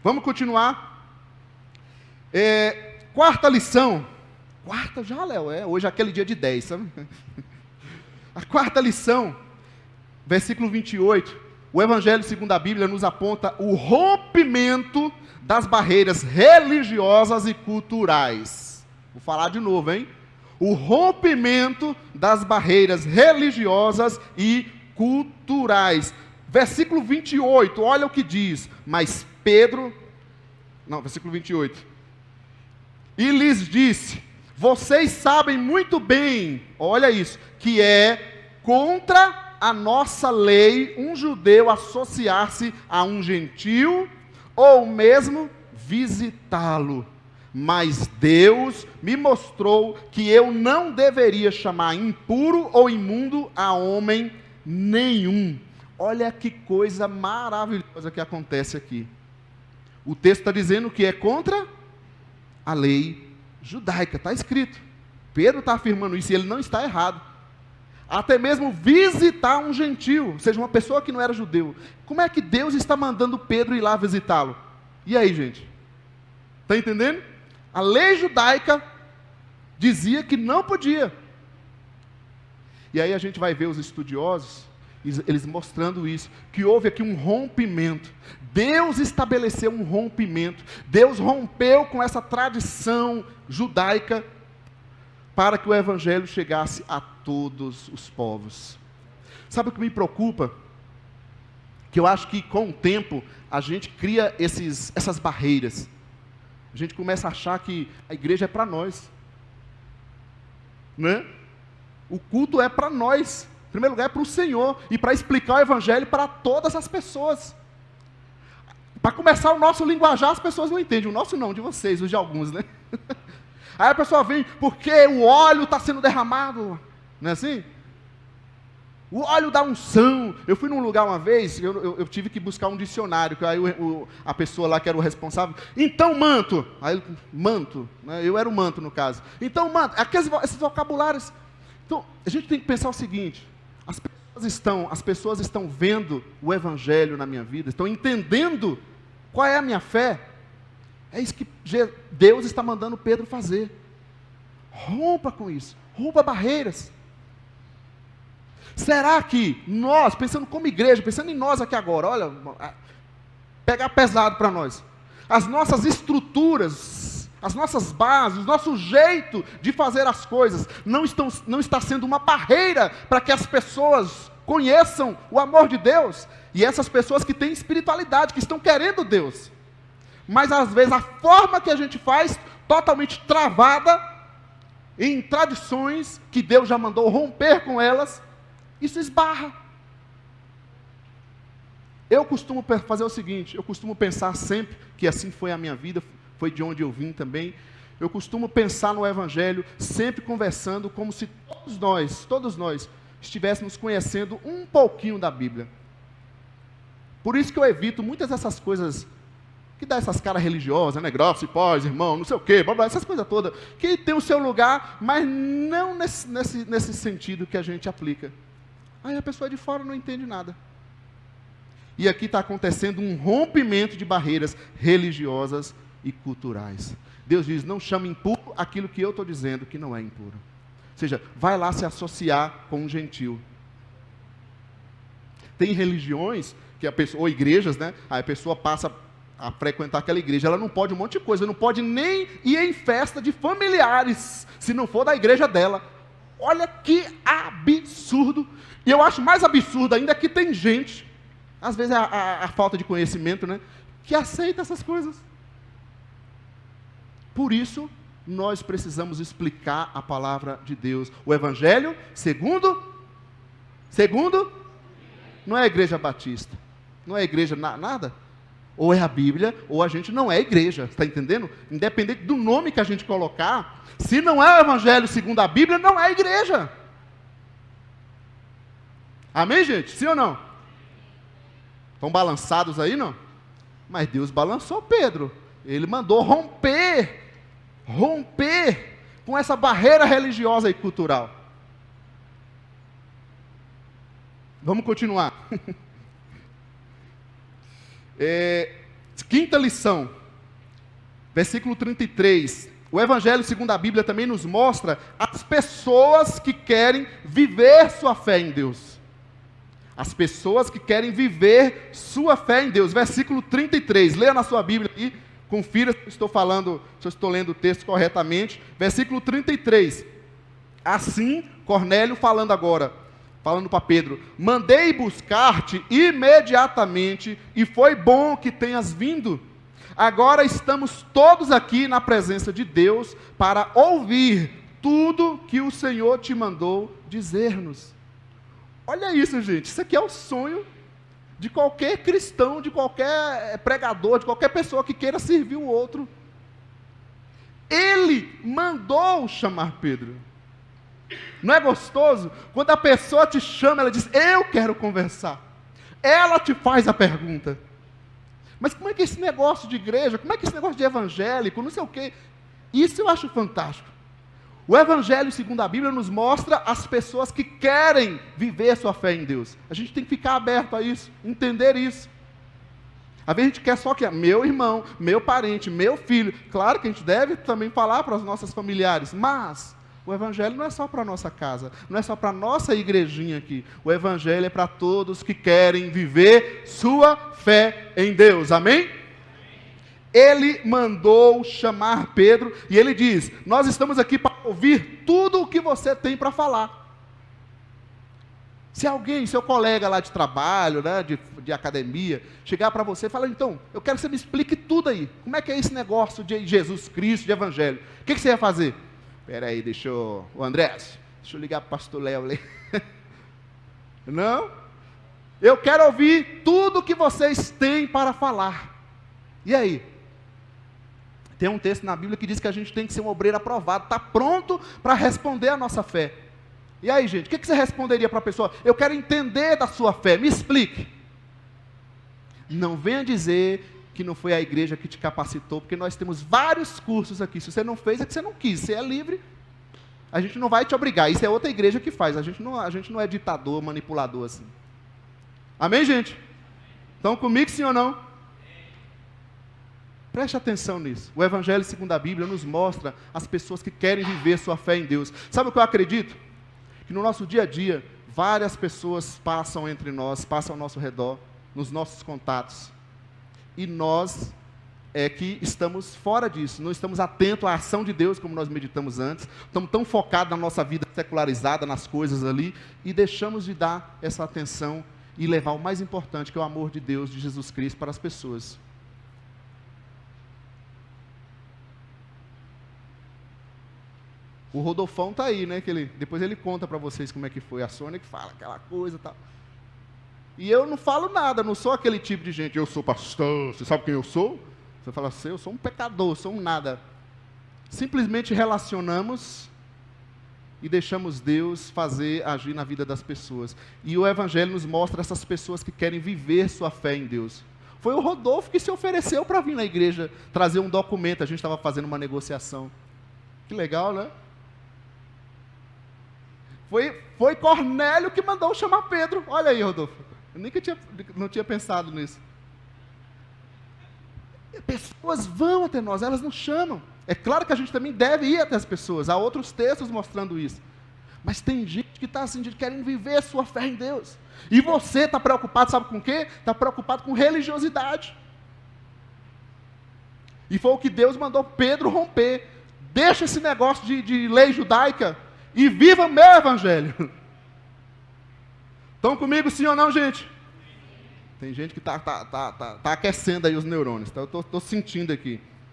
Vamos continuar. Quarta lição. Quarta já, Léo, hoje é aquele dia de 10, sabe? A quarta lição, versículo 28. O Evangelho segundo a Bíblia nos aponta o rompimento das barreiras religiosas e culturais. Vou falar de novo, hein? O rompimento das barreiras religiosas e culturais. Versículo 28, olha o que diz. Mas Pedro, versículo 28. E lhes disse: vocês sabem muito bem, olha isso, que é contra a nossa lei um judeu associar-se a um gentil ou mesmo visitá-lo. Mas Deus me mostrou que eu não deveria chamar impuro ou imundo a homem nenhum. Olha que coisa maravilhosa que acontece aqui. O texto está dizendo que é contra a lei judaica, está escrito. Pedro está afirmando isso e ele não está errado. Até mesmo visitar um gentil, ou seja, uma pessoa que não era judeu. Como é que Deus está mandando Pedro ir lá visitá-lo? E aí, gente? Está entendendo? A lei judaica dizia que não podia. E aí a gente vai ver os estudiosos, eles mostrando isso, que houve aqui um rompimento. Deus estabeleceu um rompimento. Deus rompeu com essa tradição judaica para que o Evangelho chegasse a todos os povos. Sabe o que me preocupa? Que eu acho que com o tempo a gente cria essas barreiras. A gente começa a achar que a igreja é para nós, né? O culto é para nós. Em primeiro lugar é para o Senhor e para explicar o Evangelho para todas as pessoas. Para começar o nosso linguajar, as pessoas não entendem. O nosso não, de vocês, os de alguns, né? Aí a pessoa vem, porque o óleo está sendo derramado, não é assim? O óleo da unção. Eu fui num lugar uma vez, eu tive que buscar um dicionário, que aí a pessoa lá que era o responsável, então manto, aí manto, né? Eu era o manto no caso, então manto, esses vocabulários. Então, a gente tem que pensar o seguinte, as pessoas estão vendo o Evangelho na minha vida, estão entendendo qual é a minha fé. É isso que Deus está mandando Pedro fazer. Rompa com isso, rompa barreiras. Será que nós, pensando como igreja, pensando em nós aqui agora, olha, pegar pesado para nós, as nossas estruturas, as nossas bases, o nosso jeito de fazer as coisas, não está sendo uma barreira para que as pessoas conheçam o amor de Deus, e essas pessoas que têm espiritualidade, que estão querendo Deus, mas às vezes a forma que a gente faz, totalmente travada, em tradições que Deus já mandou romper com elas, isso esbarra. Eu costumo fazer o seguinte, eu costumo pensar sempre, que assim foi a minha vida, foi de onde eu vim também, eu costumo pensar no Evangelho, sempre conversando como se todos nós, estivéssemos conhecendo um pouquinho da Bíblia. Por isso que eu evito muitas dessas coisas, que dá essas caras religiosas, né, grosso e pós, irmão, não sei o quê, blá, blá, essas coisas todas, que tem o seu lugar, mas não nesse sentido que a gente aplica. Aí a pessoa de fora não entende nada. E aqui está acontecendo um rompimento de barreiras religiosas e culturais. Deus diz, não chame impuro aquilo que eu estou dizendo que não é impuro. Ou seja, vai lá se associar com um gentil. Tem religiões, que a pessoa, ou igrejas, né? Aí a pessoa passa a frequentar aquela igreja, ela não pode um monte de coisa, não pode nem ir em festa de familiares, se não for da igreja dela. Olha que absurdo. E eu acho mais absurdo ainda que tem gente, às vezes a falta de conhecimento, né, que aceita essas coisas. Por isso, nós precisamos explicar a palavra de Deus. O Evangelho, segundo, não é a igreja batista, não é a igreja nada. Ou é a Bíblia, ou a gente não é a igreja, está entendendo? Independente do nome que a gente colocar, se não é o Evangelho segundo a Bíblia, não é a igreja. Amém, gente? Sim ou não? Estão balançados aí, não? Mas Deus balançou Pedro. Ele mandou romper com essa barreira religiosa e cultural. Vamos continuar. Quinta lição, versículo 33. O Evangelho, segundo a Bíblia, também nos mostra as pessoas que querem viver sua fé em Deus. As pessoas que querem viver sua fé em Deus. Versículo 33. Leia na sua Bíblia aí, confira se eu estou lendo o texto corretamente. Versículo 33. Assim, Cornélio falando agora, falando para Pedro: mandei buscar-te imediatamente, e foi bom que tenhas vindo. Agora estamos todos aqui na presença de Deus para ouvir tudo que o Senhor te mandou dizer-nos. Olha isso, gente. Isso aqui é o sonho de qualquer cristão, de qualquer pregador, de qualquer pessoa que queira servir o outro. Ele mandou chamar Pedro. Não é gostoso? Quando a pessoa te chama, ela diz: eu quero conversar. Ela te faz a pergunta. Mas como é que é esse negócio de igreja? Como é que é esse negócio de evangélico? Não sei o quê. Isso eu acho fantástico. O Evangelho, segundo a Bíblia, nos mostra as pessoas que querem viver sua fé em Deus. A gente tem que ficar aberto a isso, entender isso. Às vezes a gente quer só que meu irmão, meu parente, meu filho. Claro que a gente deve também falar para os nossos familiares, mas o Evangelho não é só para a nossa casa, não é só para a nossa igrejinha aqui. O Evangelho é para todos que querem viver sua fé em Deus. Amém? Ele mandou chamar Pedro e ele diz: nós estamos aqui para ouvir tudo o que você tem para falar. Se alguém, seu colega lá de trabalho, né, de academia, chegar para você e falar: então, eu quero que você me explique tudo aí. Como é que é esse negócio de Jesus Cristo, de Evangelho? O que você ia fazer? Espera aí, o Andrés, deixa eu ligar para o pastor Léo ali. Não? Eu quero ouvir tudo que vocês têm para falar. E aí? Tem um texto na Bíblia que diz que a gente tem que ser um obreiro aprovado, está pronto para responder a nossa fé. E aí, gente, o que você responderia para a pessoa? Eu quero entender da sua fé, me explique. Não venha dizer que não foi a igreja que te capacitou, porque nós temos vários cursos aqui. Se você não fez, é que você não quis, você é livre. A gente não vai te obrigar, isso é outra igreja que faz. A gente não é ditador, manipulador assim. Amém, gente? Estão comigo, sim ou não? Preste atenção nisso. O Evangelho, segundo a Bíblia, nos mostra as pessoas que querem viver sua fé em Deus. Sabe o que eu acredito? Que no nosso dia a dia, várias pessoas passam entre nós, passam ao nosso redor, nos nossos contatos. E nós é que estamos fora disso, não estamos atentos à ação de Deus, como nós meditamos antes, estamos tão focados na nossa vida secularizada, nas coisas ali, e deixamos de dar essa atenção e levar o mais importante, que é o amor de Deus, de Jesus Cristo, para as pessoas. O Rodolfão está aí, né? Depois ele conta para vocês como é que foi. A Sônia que fala aquela coisa e tal. E eu não falo nada, não sou aquele tipo de gente: eu sou pastor, você sabe quem eu sou? Você fala assim: eu sou um pecador, sou um nada. Simplesmente relacionamos e deixamos Deus agir na vida das pessoas. E o Evangelho nos mostra essas pessoas que querem viver sua fé em Deus. Foi o Rodolfo que se ofereceu para vir na igreja, trazer um documento, a gente estava fazendo uma negociação. Que legal, né? Foi Cornélio que mandou chamar Pedro. Olha aí, Rodolfo. Eu não tinha pensado nisso. Pessoas vão até nós, elas nos chamam. É claro que a gente também deve ir até as pessoas. Há outros textos mostrando isso. Mas tem gente que está assim, querendo viver a sua fé em Deus. E você está preocupado, sabe com o quê? Está preocupado com religiosidade. E foi o que Deus mandou Pedro romper. Deixa esse negócio de lei judaica e viva meu evangelho. Estão comigo, sim ou não, gente? Tem gente que está aquecendo aí os neurônios. Tá? Eu estou sentindo aqui.